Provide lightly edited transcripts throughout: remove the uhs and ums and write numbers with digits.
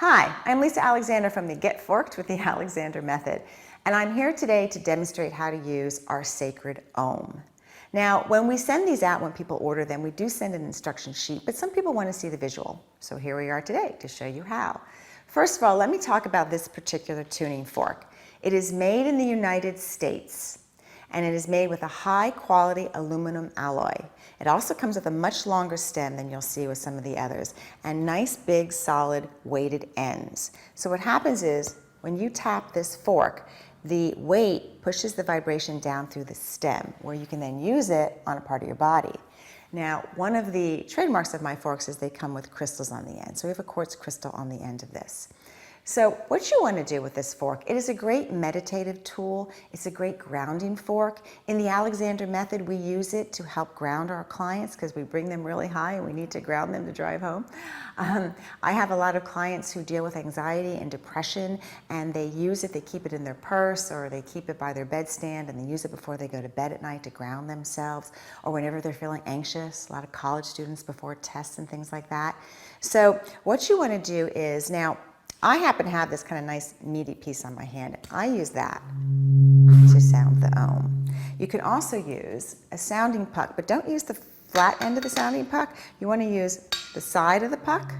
Hi, I'm Lisa Alexander from the Get Forked with the Alexander Method, and I'm here today to demonstrate how to use our Sacred Ohm. Now, when we send these out, when people order them, we do send an instruction sheet, but some people want to see the visual. So here we are today to show you how. First of all, let me talk about this particular tuning fork. It is made in the United States, and it is made with a high-quality aluminum alloy. It also comes with a much longer stem than you'll see with some of the others, and nice, big, solid, weighted ends. So what happens is, when you tap this fork, the weight pushes the vibration down through the stem, where you can then use it on a part of your body. Now, one of the trademarks of my forks is they come with crystals on the end. So we have a quartz crystal on the end of this. So what you want to do with this fork, it is a great meditative tool. It's a great grounding fork. In the Alexander Method, we use it to help ground our clients because we bring them really high and we need to ground them to drive home. I have a lot of clients who deal with anxiety and depression, and they use it, they keep it in their purse or they keep it by their bedstand, and they use it before they go to bed at night to ground themselves, or whenever they're feeling anxious. A lot of college students before tests and things like that. So what you want to do is, now, I happen to have this kind of nice meaty piece on my hand. I use that to sound the ohm. You can also use a sounding puck, but don't use the flat end of the sounding puck. You want to use the side of the puck,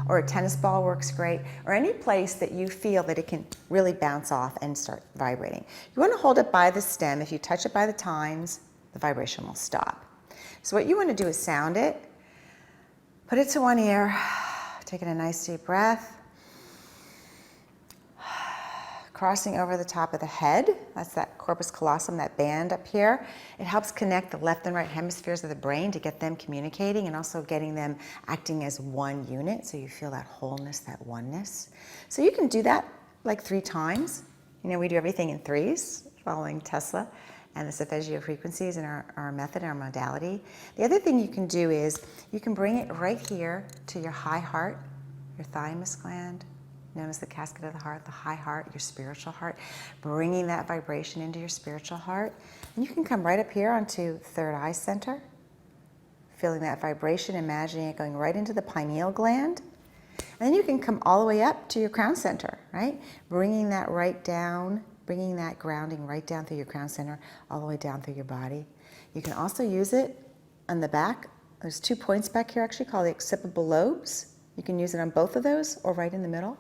or a tennis ball works great, or any place that you feel that it can really bounce off and start vibrating. You want to hold it by the stem. If you touch it by the tines, the vibration will stop. So what you want to do is sound it, put it to one ear, taking a nice deep breath, crossing over the top of the head. That's that corpus callosum, that band up here. It helps connect the left and right hemispheres of the brain to get them communicating and also getting them acting as one unit, so you feel that wholeness, that oneness. So you can do that like 3 times. You know, we do everything in 3s, following Tesla and the solfeggio frequencies in our method, our modality. The other thing you can do is you can bring it right here to your high heart, your thymus gland, known as the casket of the heart, the high heart, your spiritual heart, bringing that vibration into your spiritual heart. And you can come right up here onto third eye center, feeling that vibration, imagining it going right into the pineal gland. And then you can come all the way up to your crown center, right? Bringing that right down, bringing that grounding right down through your crown center, all the way down through your body. You can also use it on the back. There's 2 points back here actually called the occipital lobes. You can use it on both of those or right in the middle.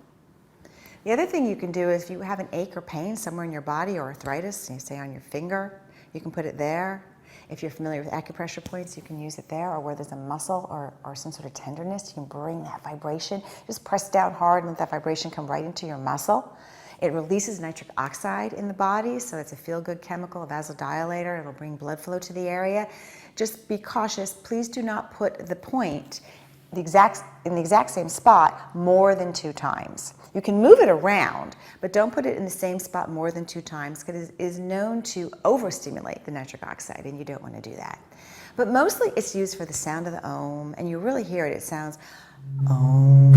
The other thing you can do is if you have an ache or pain somewhere in your body or arthritis, you say on your finger, you can put it there. If you're familiar with acupressure points, you can use it there, or where there's a muscle or some sort of tenderness, you can bring that vibration. Just press down hard and let that vibration come right into your muscle. It releases nitric oxide in the body, so it's a feel-good chemical, a vasodilator. It'll bring blood flow to the area. Just be cautious. Please do not put the point in the exact same spot more than 2 times. You can move it around, but don't put it in the same spot more than 2 times because it is known to overstimulate the nitric oxide, and you don't want to do that. But mostly it's used for the sound of the ohm, and you really hear it. It sounds ohm.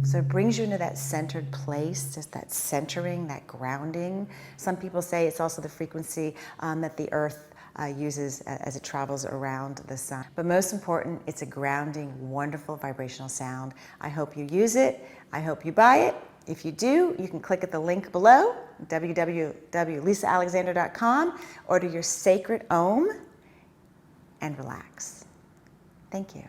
So it brings you into that centered place, just that centering, that grounding. Some people say it's also the frequency that the earth uses as it travels around the sun. But most important, it's a grounding, wonderful vibrational sound. I hope you use it. I hope you buy it. If you do, you can click at the link below, www.lisaalexander.com, order your Sacred Ohm, and relax. Thank you.